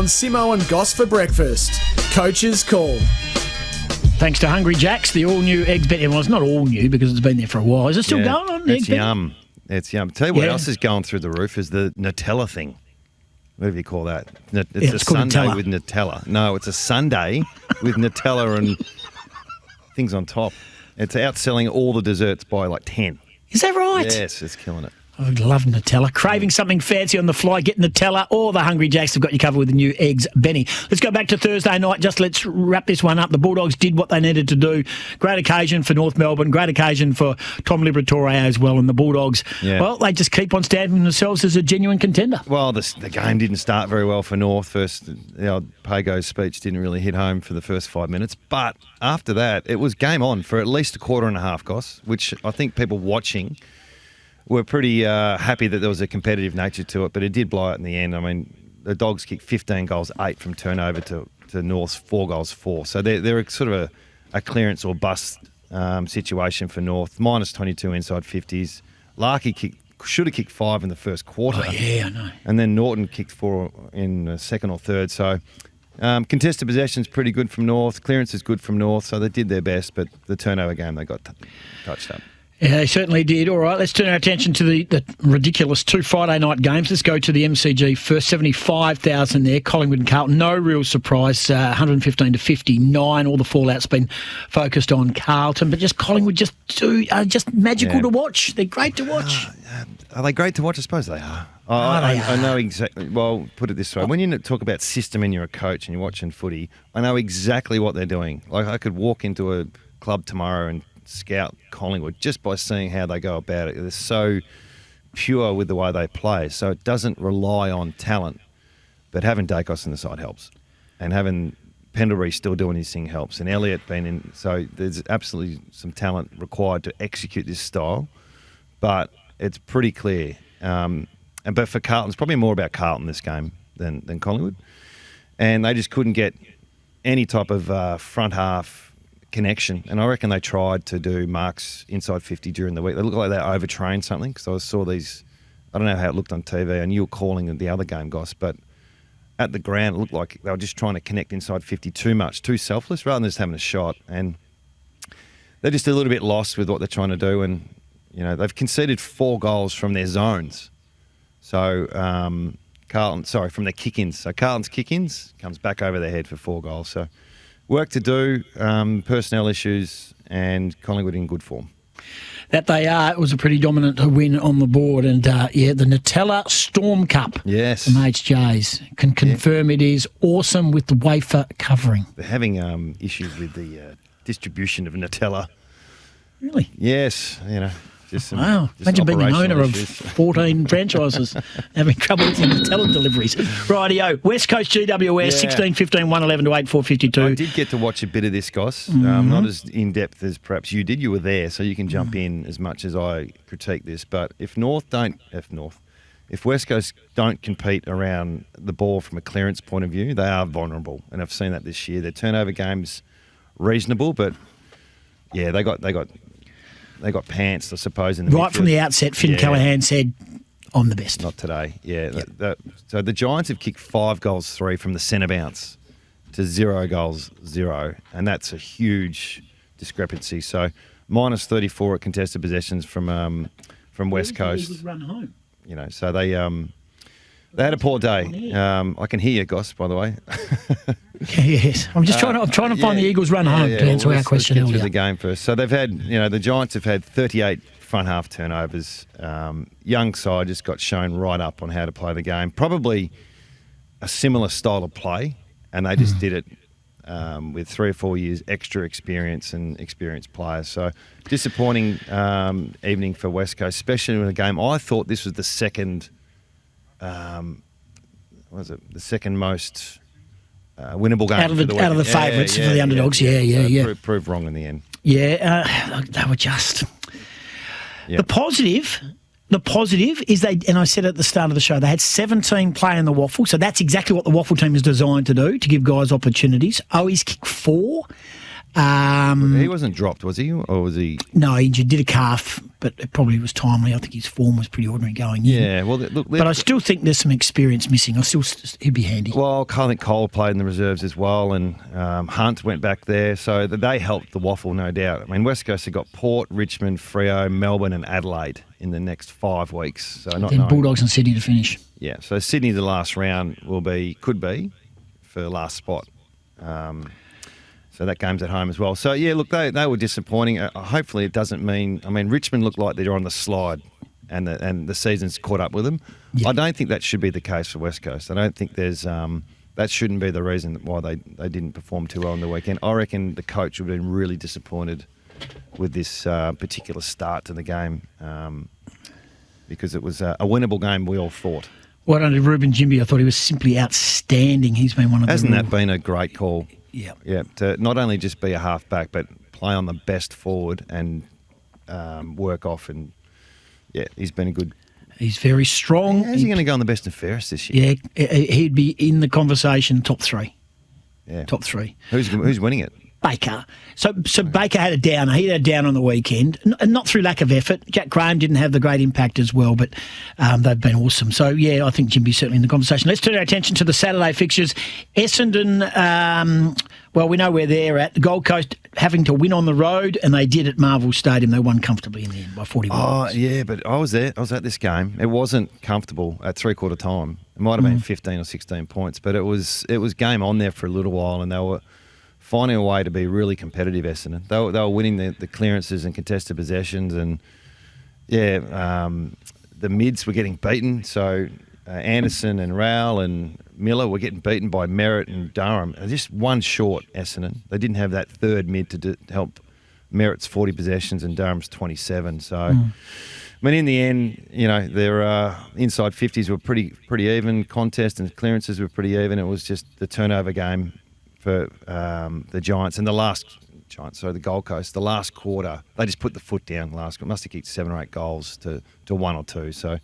on Simo and Goss for breakfast. Coach's Call. Thanks to Hungry Jack's, the all-new Eggs Benny. Well, it's not all new because it's been there for a while. Is it still going on? It's yum. It's yum. Tell you what else is going through the roof is the Nutella thing. Whatever you call that. It's a sundae with Nutella. No, it's a sundae with Nutella and things on top. It's outselling all the desserts by like 10. Is that right? Yes, it's killing it. I love Nutella. Craving something fancy on the fly, get Nutella, or the Hungry Jacks have got you covered with the new Eggs Benny. Let's go back to Thursday night. Just let's wrap this one up. The Bulldogs did what they needed to do. Great occasion for North Melbourne. Great occasion for Tom Liberatore as well. And the Bulldogs, well, they just keep on standing themselves as a genuine contender. Well, the game didn't start very well for North. First, Pago's speech didn't really hit home for the first 5 minutes. But after that, it was game on for at least a quarter and a half, Goss, which I think people watching were pretty happy that there was a competitive nature to it, but it did blow out in the end. I mean, the Dogs kicked 15 goals, 8 from turnover to North's 4 goals, 4. So they're sort of a clearance or bust situation for North. Minus 22 inside 50s. Larkey should have kicked 5 in the first quarter. Oh, yeah, I know. And then Norton kicked 4 in the second or third. So contested possession's pretty good from North. Clearance is good from North. So they did their best, but the turnover game, they got touched up. Yeah, they certainly did. All right, let's turn our attention to the ridiculous 2 Friday night games. Let's go to the MCG first. 75,000 there. Collingwood and Carlton. No real surprise. 115 to 59. All the fallout's been focused on Carlton, but just Collingwood just magical to watch. They're great to watch. Are they great to watch? I suppose they are. I know exactly. Well, put it this way: when you talk about system and you're a coach and you're watching footy, I know exactly what they're doing. Like I could walk into a club tomorrow and scout Collingwood just by seeing how they go about it. They're so pure with the way they play, so it doesn't rely on talent. But having Dacos in the side helps, and having Pendlebury still doing his thing helps, and Elliott being in. So there's absolutely some talent required to execute this style, but it's pretty clear. But for Carlton, it's probably more about Carlton this game than Collingwood, and they just couldn't get any type of front half connection, and I reckon they tried to do marks inside 50 during the week. They looked like they overtrained something, because I saw these, I don't know how it looked on TV, and you were calling the other game, Goss, but at the ground it looked like they were just trying to connect inside 50 too much, too selfless, rather than just having a shot, and they're just a little bit lost with what they're trying to do, and they've conceded 4 goals from their zones. So from their kick-ins. So Carlton's kick-ins comes back over their head for 4 goals, so work to do, personnel issues, and Collingwood in good form. That they are. It was a pretty dominant win on the board. And, the Nutella Storm Cup from HJ's can confirm it is awesome with the wafer covering. They're having issues with the distribution of Nutella. Really? Yes, Imagine being an owner of 14 franchises having trouble with the Nutella deliveries. Rightio. West Coast GWS, 16, 15, 111 to 8, 452. I did get to watch a bit of this, Goss. Not as in-depth as perhaps you did. You were there, so you can jump in as much as I critique this. But if West Coast don't compete around the ball from a clearance point of view, they are vulnerable. And I've seen that this year. Their turnover game's reasonable, but, they got pants, I suppose, in the midfield. From the outset, Finn Callaghan said, I'm the best. Not today, so the Giants have kicked 5 goals, 3 from the centre bounce to 0 goals, 0, and that's a huge discrepancy. So minus 34 at contested possessions from West Coast. Run home. So they had a poor day. I can hear you, Goss, by the way. Yes, I'm just trying to find the Eagles run home to answer our question earlier. Let's get through the game first. So they've had, the Giants have had 38 front half turnovers. Young side just got shown right up on how to play the game. Probably a similar style of play, and they just did it with 3 or 4 years extra experience and experienced players. So disappointing evening for West Coast, especially in a game. I thought this was the second, the second most winnable game out of the favourites for the underdogs. Proved wrong in the end. They were just the positive is and I said at the start of the show, they had 17 play in the waffle, so that's exactly what the waffle team is designed to do, to give guys opportunities. Owies kicked 4. He wasn't dropped, was he? Or was he? No, he did a calf, but it probably was timely. I think his form was pretty ordinary going in. Yeah, well, look. But I still think there's some experience missing. He'd be handy. Well, I think Cole played in the reserves as well, and Hunt went back there, so they helped the waffle, no doubt. I mean, West Coast have got Port, Richmond, Freo, Melbourne, and Adelaide in the next 5 weeks. So then Bulldogs and Sydney to finish. Yeah, so Sydney, the last round could be for the last spot. So that game's at home as well. So, yeah, look, they were disappointing. Hopefully it doesn't mean... I mean, Richmond looked like they're on the slide and the season's caught up with them. Yeah. I don't think that should be the case for West Coast. I don't think there's... that shouldn't be the reason why they didn't perform too well on the weekend. I reckon the coach would have been really disappointed with this particular start to the game because it was a winnable game, we all thought. Well done to Ruben Jimby. I thought he was simply outstanding. He's been one of the... Hasn't that been a great call? Yeah. Yeah, to not only just be a halfback, but play on the best forward and work off. And, yeah, he's been a good... He's very strong. How's he going to go on the best and fairest this year? Yeah, he'd be in the conversation, top 3. Yeah. Top 3. Who's winning it? Baker. So Baker had a downer. He had a down on the weekend, not through lack of effort. Jack Graham didn't have the great impact as well, but they've been awesome. So, yeah, I think Jimby's certainly in the conversation. Let's turn our attention to the Saturday fixtures. Essendon, well, we know where they're at. The Gold Coast having to win on the road, and they did at Marvel Stadium. They won comfortably in the end by 41 points. Yeah, but I was there. I was at this game. It wasn't comfortable at three-quarter time. It might have been 15 or 16 points, but it was game on there for a little while, and they were finding a way to be really competitive, Essendon. They were winning the clearances and contested possessions, and the mids were getting beaten. So Anderson and Rowell and Miller were getting beaten by Merritt and Durham. Just one short, Essendon. They didn't have that third mid to help Merritt's 40 possessions and Durham's 27. So, I mean, in the end, their inside 50s were pretty even. Contest and clearances were pretty even. It was just the turnover game for the Giants and the Gold Coast. The last quarter, they just put the foot down. Must have kicked 7 or 8 goals to 1 or 2. So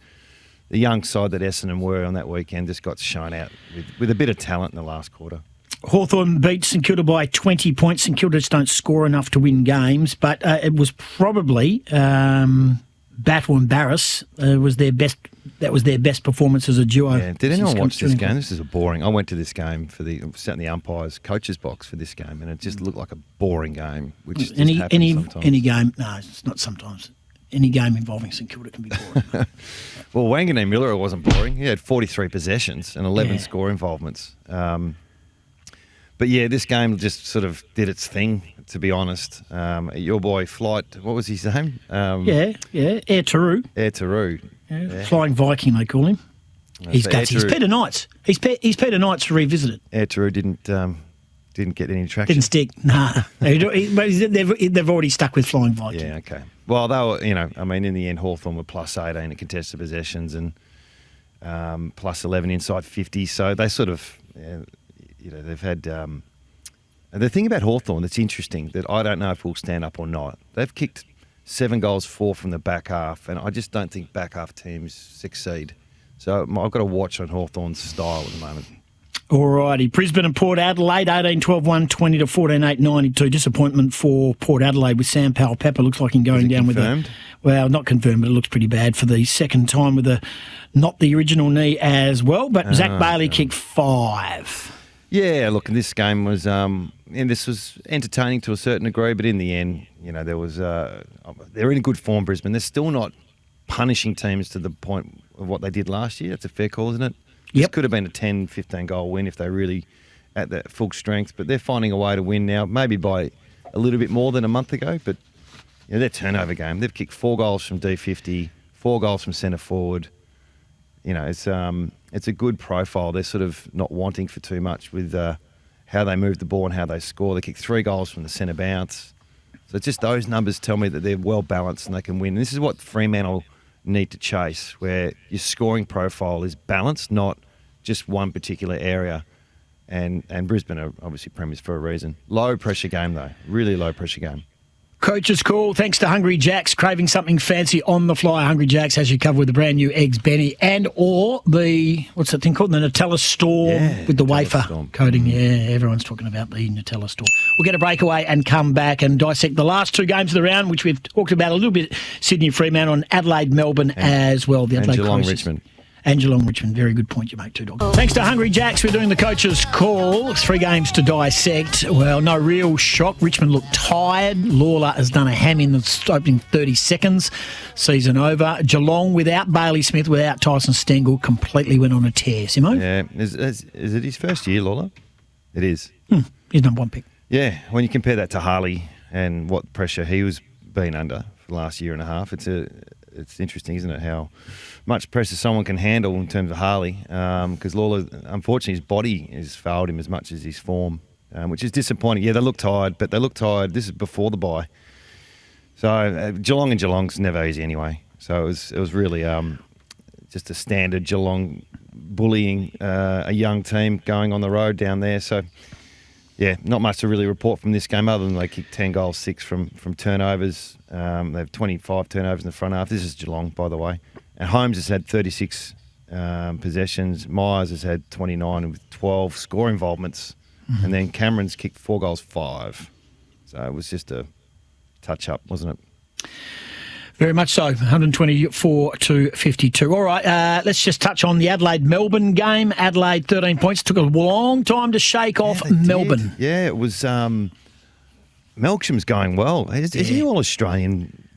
the young side that Essendon were on that weekend just got shown out with a bit of talent in the last quarter. Hawthorn beat St Kilda by 20 points. St Kilda just don't score enough to win games, but it was probably Battle and Barras was their best. That was their best performance as a duo. Yeah. Did anyone watch this game? This is boring. I went to this game sat in the umpire's coach's box for this game, and it just looked like a boring game. Which just happens sometimes. Any game? No, it's not sometimes. Any game involving St Kilda can be boring. Well, Wanganeen Miller wasn't boring. He had 43 possessions and 11 score involvements. But yeah, this game just sort of did its thing, to be honest. Your boy Flight, what was his name? Air Taru. Air Taru. Yeah. Flying Viking, they call him. He's gutsy. He's Peter Knights. He's Peter Knights revisited. Air Taru didn't get any traction. Didn't stick. Nah. They've already stuck with Flying Viking. Yeah, okay. Well, they were, in the end, Hawthorn were plus 18 at contested possessions and plus 11 inside 50. So they sort of, they've had... the thing about Hawthorn that's interesting, that I don't know if we'll stand up or not, they've kicked 7 goals, 4 from the back half, and I just don't think back half teams succeed. So I've got to watch on Hawthorn's style at the moment. Alrighty, Brisbane and Port Adelaide, 18-12-1, 20-14-8, 92. Disappointment for Port Adelaide with Sam Powell-Pepper. Looks like him going down confirmed? Well, not confirmed, but it looks pretty bad for the second time with not the original knee as well. But Zach Bailey kicked 5. Yeah, look, this game was, and this was entertaining to a certain degree, but in the end, there was, they're in good form, Brisbane. They're still not punishing teams to the point of what they did last year. That's a fair call, isn't it? Yep. This could have been a 10, 15 goal win if they really at that full strength, but they're finding a way to win now, maybe by a little bit more than a month ago, but their turnover game, they've kicked 4 goals from D50, 4 goals from centre forward. It's a good profile. They're sort of not wanting for too much with how they move the ball and how they score. They kick 3 goals from the centre bounce. So just those numbers tell me that they're well balanced and they can win. And this is what Fremantle need to chase, where your scoring profile is balanced, not just one particular area. And Brisbane are obviously premiers for a reason. Low pressure game though, really low pressure game. Coach's call, thanks to Hungry Jack's. Craving something fancy on the fly. Hungry Jack's has you covered with the brand new Eggs Benny and or the, what's that thing called? The Nutella Storm with the Nutella wafer Storm. coating. Yeah, everyone's talking about the Nutella Storm. We'll get a breakaway and come back and dissect the last two games of the round, which we've talked about a little bit. Sydney Fremantle and Adelaide Melbourne as well. The Adelaide Geelong Cruisers. Richmond. And Geelong Richmond. Very good point you make, too, Dog. Thanks to Hungry Jacks, we're doing the coach's call. 3 games to dissect. Well, no real shock. Richmond looked tired. Lawler has done a ham in the opening 30 seconds. Season over. Geelong, without Bailey Smith, without Tyson Stengel, completely went on a tear. Simo? Yeah. Is it his first year, Lawler? It is. He's number 1 pick. Yeah. When you compare that to Harley and what pressure he was being under for the last year and a half, it's interesting, isn't it, how much pressure someone can handle in terms of Harley, because Lawler, unfortunately, his body has failed him as much as his form, which is disappointing. Yeah, they look tired, but they look tired. This is before the bye. So Geelong and Geelong's never easy anyway. So it was really just a standard Geelong bullying a young team going on the road down there. So, yeah, not much to really report from this game other than they kicked 10 goals, 6 from turnovers. They have 25 turnovers in the front half. This is Geelong, by the way. And Holmes has had 36 possessions. Myers has had 29 with 12 score involvements. And then Cameron's kicked 4 goals, 5. So it was just a touch-up, wasn't it? Very much so, 124 to 52. All right, let's just touch on the Adelaide-Melbourne game. Adelaide, 13 points. Took a long time to shake off Melbourne. Did. Yeah, it was... Melksham's going well. Is he all Australian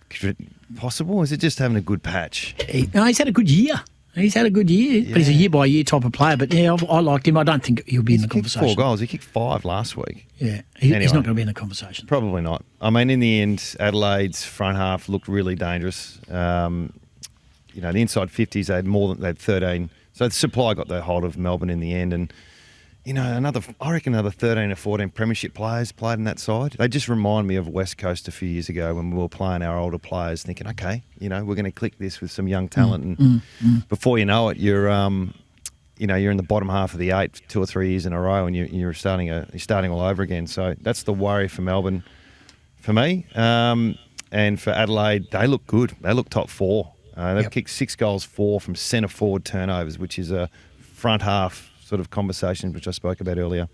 possible? Is it just having a good patch? No, he's had a good year. But he's a year-by-year type of player. But, yeah, I liked him. I don't think he'll be in the conversation. He's kicked 4 goals. He kicked 5 last week. Yeah, he's not going to be in the conversation. Probably not. I mean, in the end, Adelaide's front half looked really dangerous. The inside 50s, they had 13. So the supply got the hold of Melbourne in the end. And, I reckon another 13 or 14 premiership players played in that side. They just remind me of West Coast a few years ago when we were playing our older players, thinking, okay, we're going to click this with some young talent. And before you know it, you're in the bottom half of the 8 2 or 3 years in a row, and you're starting all over again. So that's the worry for Melbourne, for me, and for Adelaide. They look good. They look top 4. They've kicked 6 goals, 4 from centre forward turnovers, which is a front half sort of conversation which I spoke about earlier.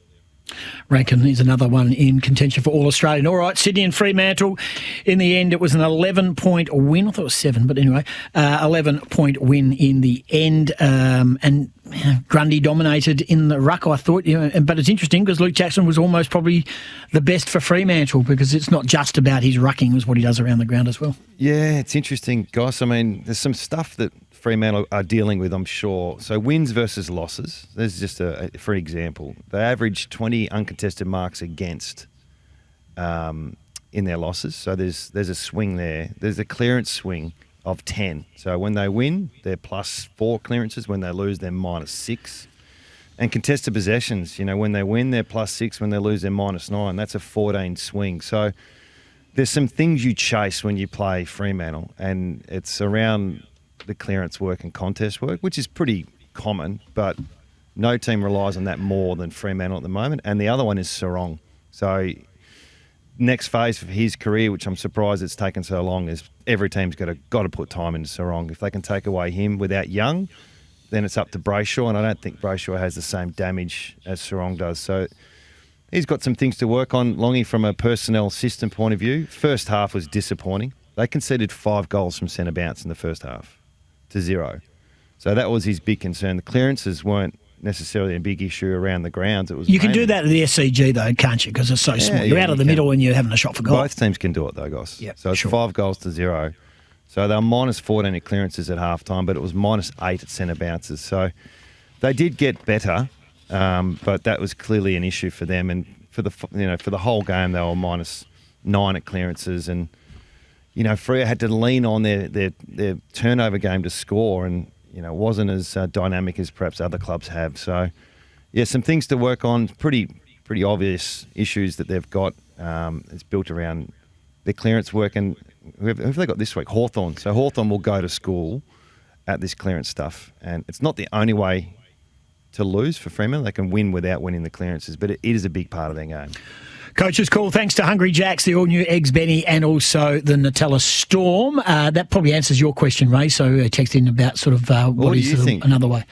Rankin is another one in contention for All-Australian. All right, Sydney and Fremantle. In the end, it was an 11-point win. I thought it was 7, but anyway, 11-point win in the end. And Grundy dominated in the ruck, I thought. But it's interesting because Luke Jackson was almost probably the best for Fremantle because it's not just about his rucking, it was what he does around the ground as well. Yeah, it's interesting, guys. I mean, there's some stuff that Fremantle are dealing with, I'm sure. So wins versus losses. There's just for example, they average 20 uncontested marks against in their losses. So there's a swing there. There's a clearance swing of 10. So when they win, they're +4 clearances. When they lose, they're -6. And contested possessions, when they win, they're +6. When they lose, they're -9. That's a 14 swing. So there's some things you chase when you play Fremantle, and it's around the clearance work and contest work, which is pretty common, but no team relies on that more than Fremantle at the moment. And the other one is Sarong. So next phase for his career, which I'm surprised it's taken so long, is every team's got to put time into Sarong. If they can take away him without Young, then it's up to Brayshaw, and I don't think Brayshaw has the same damage as Sarong does. So he's got some things to work on, Longy, from a personnel system point of view. First half was disappointing. They conceded 5 goals from centre bounce in the first half to 0. So that was his big concern. The clearances weren't necessarily a big issue around the grounds. It was you can do that at the SCG though, can't you? Because it's so small. You're out of the middle and you're having a shot for goal. Both teams can do it though, guys. Yep, so it's 5 goals to 0. So they were -14 at clearances at halftime, but it was -8 at centre bounces. So they did get better, but that was clearly an issue for them. And for the whole game, they were -9 at clearances, and Freo had to lean on their turnover game to score, and it wasn't as dynamic as perhaps other clubs have. So, yeah, some things to work on. Pretty obvious issues that they've got. It's built around their clearance work, and who have they got this week? Hawthorn. So Hawthorn will go to school at this clearance stuff, and it's not the only way to lose for Fremantle. They can win without winning the clearances, but it is a big part of their game. Coach's call, thanks to Hungry Jacks, the all-new Eggs Benny, and also the Nutella Storm. That probably answers your question, Ray, so text in about sort of what do is you think? another way.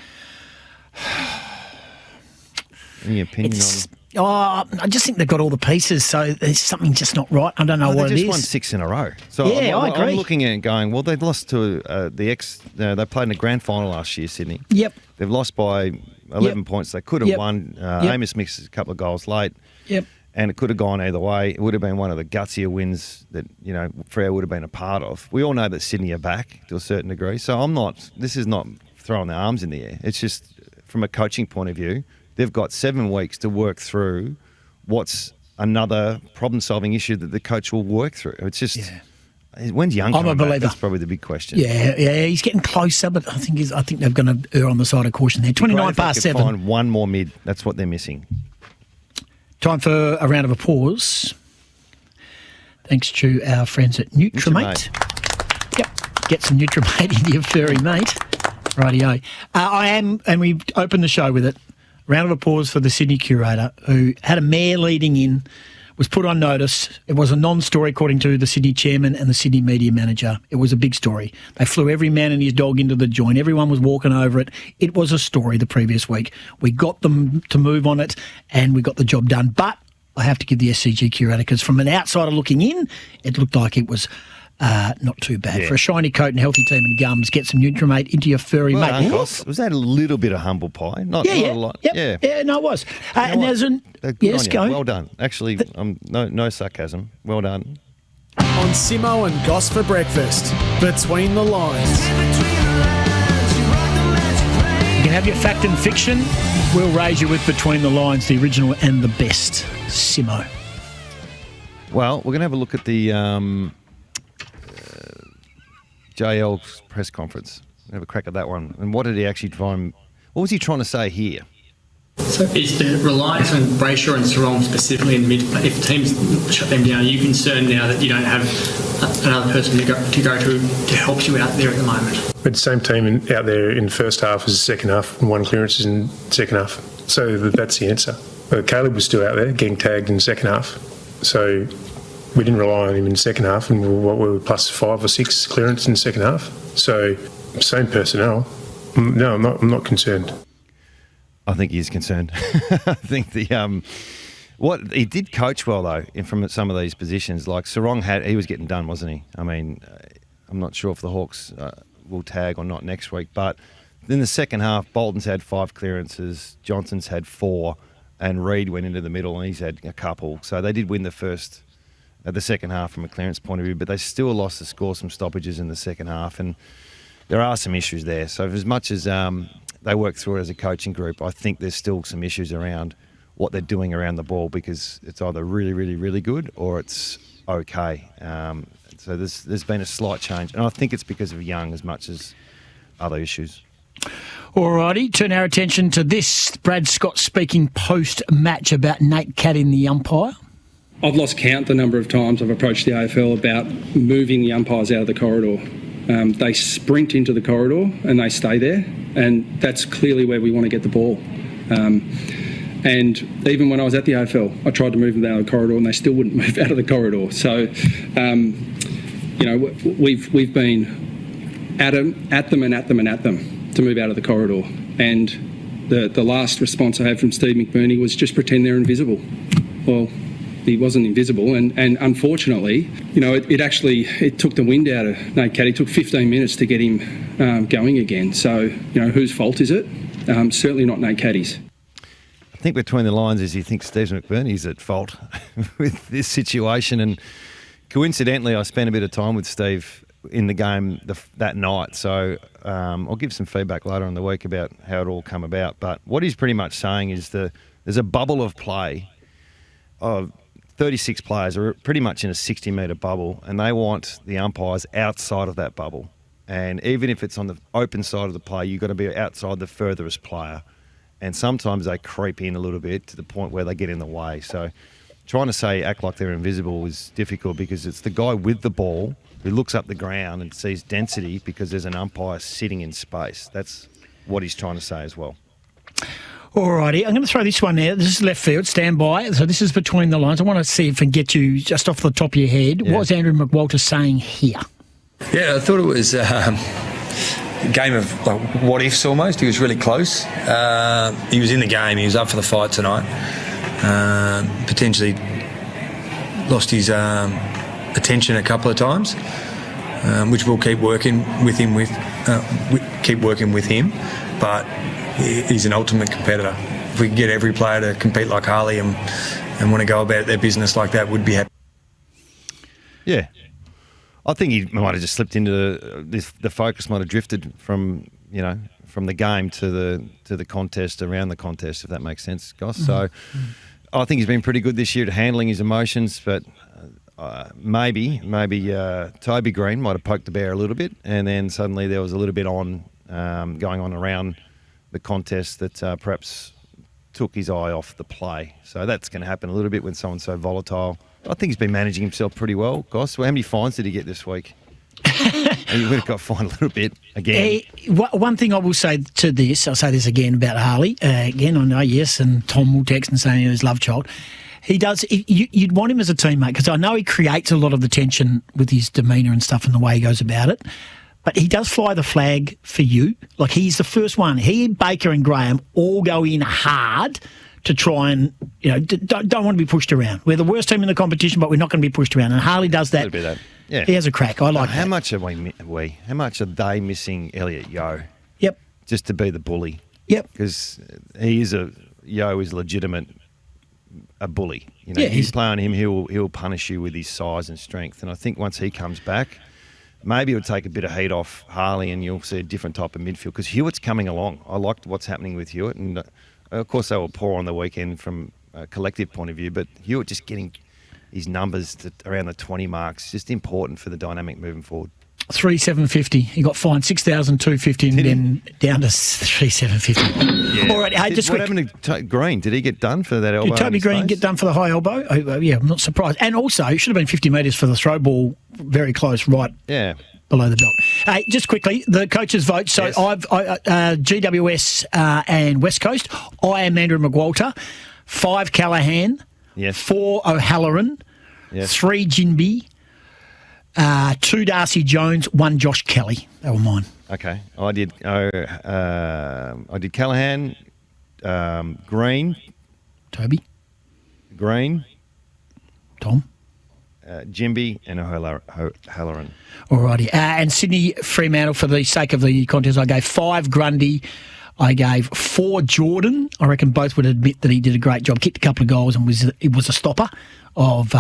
Any opinion I just think they've got all the pieces, so there's something just not right. I don't know what it is. They just won 6 in a row. So Yeah, I agree. I'm looking at it and going, well, they lost to they played in the grand final last year, Sydney. Yep. They've lost by 11 points. They could have Yep. won. Yep. Amos mixed a couple of goals late. Yep. And it could have gone either way. It would have been one of the gutsier wins that, Freo would have been a part of. We all know that Sydney are back to a certain degree. So this is not throwing their arms in the air. It's just from a coaching point of view, they've got 7 weeks to work through what's another problem-solving issue that the coach will work through. It's just, when's Young coming back? That's probably the big question. Yeah, he's getting closer, but I think they're going to err on the side of caution there. 29 past 7. Find one more mid. That's what they're missing. Time for a round of applause. Thanks to our friends at Nutrimate. Yep, get some Nutrimate into your furry mate. Rightio. I am, and we opened the show with it. Round of applause for the Sydney curator who had a mare leading in, was put on notice. It was a non-story according to the Sydney chairman and the Sydney media manager. It was a big story. They flew every man and his dog into the joint. Everyone was walking over it. It was a story the previous week. We got them to move on it and we got the job done. But I have to give the SCG curator, because from an outsider looking in, it looked like it was not too bad. Yeah. For a shiny coat and healthy team and gums, get some Nutrimate into your furry mate. Was that a little bit of humble pie? Not a lot. Yep. Yeah, no, it was. And there's yes, go. Well done. Actually, no sarcasm. Well done. On Simo and Goss for breakfast. Between the lines. You can have your fact and fiction. We'll raise you with Between the Lines, the original and the best. Simo. Well, we're going to have a look at the JL's press conference. Have a crack at that one. And what did he actually what was he trying to say here? So is the reliance on Brayshaw and Sarong specifically in the mid, if teams shut them down, are you concerned now that you don't have another person to go to help you out there at the moment? We had the same team out there in the first half as the second half, and 1 clearance in the second half. So that's the answer. Caleb was still out there getting tagged in the second half. So we didn't rely on him in the second half, and we were plus 5 or 6 clearance in the second half. So, same personnel. No, I'm not concerned. I think he is concerned. I think what he did coach well though from some of these positions. Like Sarong he was getting done, wasn't he? I mean, I'm not sure if the Hawks will tag or not next week, but in the second half, Bolton's had 5 clearances, Johnson's had 4, and Reid went into the middle and he's had a couple. So they did win the second half from a clearance point of view, but they still lost to score some stoppages in the second half, and there are some issues there. So as much as they work through it as a coaching group, I think there's still some issues around what they're doing around the ball, because it's either really, really, really good or it's okay. So there's been a slight change, and I think it's because of Young as much as other issues. Alrighty, turn our attention to this. Brad Scott speaking post-match about Nate Caddy, the umpire. I've lost count the number of times I've approached the AFL about moving the umpires out of the corridor. They sprint into the corridor and they stay there, and that's clearly where we want to get the ball. And even when I was at the AFL, I tried to move them out of the corridor and they still wouldn't move out of the corridor. So, we've been at them to move out of the corridor. And the last response I had from Steve McBurney was just pretend they're invisible. Well, he wasn't invisible, and unfortunately, it took the wind out of Nate Caddy. It took 15 minutes to get him going again. So, whose fault is it? Certainly not Nate Caddy's. I think between the lines is you think Steve McBurney's at fault with this situation, and coincidentally, I spent a bit of time with Steve in the game that night. So I'll give some feedback later in the week about how it all come about. But what he's pretty much saying is there's a bubble of play of 36 players are pretty much in a 60-metre bubble, and they want the umpires outside of that bubble. And even if it's on the open side of the play, you've got to be outside the furthest player. And sometimes they creep in a little bit to the point where they get in the way. So trying to say act like they're invisible is difficult, because it's the guy with the ball who looks up the ground and sees density because there's an umpire sitting in space. That's what he's trying to say as well. Alrighty, I'm going to throw this one out. This is left field. Stand by. So this is between the lines. I want to see if I can get you just off the top of your head. Yeah. What was Andrew McWalter saying here? Yeah, I thought it was a game of like, what ifs almost. He was really close. He was in the game. He was up for the fight tonight. Potentially lost his attention a couple of times, which we'll keep working with him. But he's an ultimate competitor. If we can get every player to compete like Harley and want to go about their business like that, we'd be happy. Yeah. I think he might have just slipped into the focus might have drifted from the game to the contest, around the contest, if that makes sense, Goss. So I think he's been pretty good this year at handling his emotions, but maybe Toby Green might have poked the bear a little bit, and then suddenly there was a little bit going on around the contest that perhaps took his eye off the play. So that's going to happen a little bit when someone's so volatile. I think he's been managing himself pretty well, Goss. Well, how many fines did he get this week? He would have got fined a little bit again. One thing I will say to this, I'll say this again about Harley. Again, I know, yes, and Tom will text and say he was love child. He does. You'd want him as a teammate because I know he creates a lot of the tension with his demeanour and stuff and the way he goes about it. But he does fly the flag for you. Like, he's the first one. He, Baker and Graham all go in hard to try and, don't want to be pushed around. We're the worst team in the competition, but we're not going to be pushed around. And Harley does that. A little bit of that. Yeah. He has a crack. I like how that. much how much are they missing Elliot Yeo? Yep. Just to be the bully. Yep. Because Yeo is legitimate a bully. Yeah, he's playing him, he'll punish you with his size and strength. And I think once he comes back, maybe it would take a bit of heat off Harley and you'll see a different type of midfield because Hewitt's coming along. I liked what's happening with Hewitt. And, of course, they were poor on the weekend from a collective point of view, but Hewitt just getting his numbers to around the 20 marks is just important for the dynamic moving forward. 3,750. He got fined 6,250 and then down to 3,750. Yeah. All right, hey, just what quick. happened to Green? Did he get done for that elbow? Did Toby Green get done for the high elbow? Oh, yeah, I'm not surprised. And also, it should have been 50 metres for the throw ball, very close, right below the belt. Hey, just quickly, the coaches' vote. So Yes. GWS and West Coast, I am Andrew McWalter, 5 Callaghan, 4 O'Halloran, 3 Ginby, 2 Darcy Jones, 1 Josh Kelly. They were mine. Okay, I did Callaghan, Green, Toby, Green, Tom, Jimby, and O'Halloran. Alrighty. And Sydney Fremantle, for the sake of the contest, I gave 5 Grundy. I gave 4 Jordan. I reckon both would admit that he did a great job. Kicked a couple of goals and was a stopper of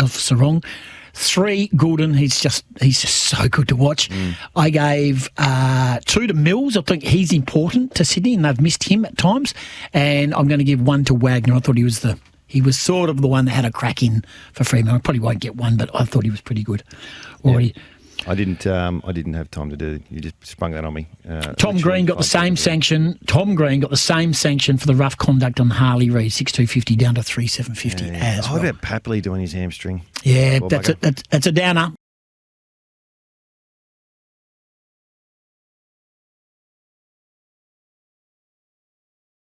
Sarong. 3 Goulden. He's just so good to watch. I gave 2 to Mills. I think he's important to Sydney, and they've missed him at times. And I'm going to give 1 to Wagner. I thought he was sort of the one that had a crack in for Fremantle. I probably won't get 1, but I thought he was pretty good already. Yeah. I didn't have time to do it. You just sprung that on me. Tom Green got the same sanction. Tom Green got the same sanction for the rough conduct on Harley Reid, 6,250 down to 3,750 as well. What about Papley doing his hamstring? Yeah, that's a downer.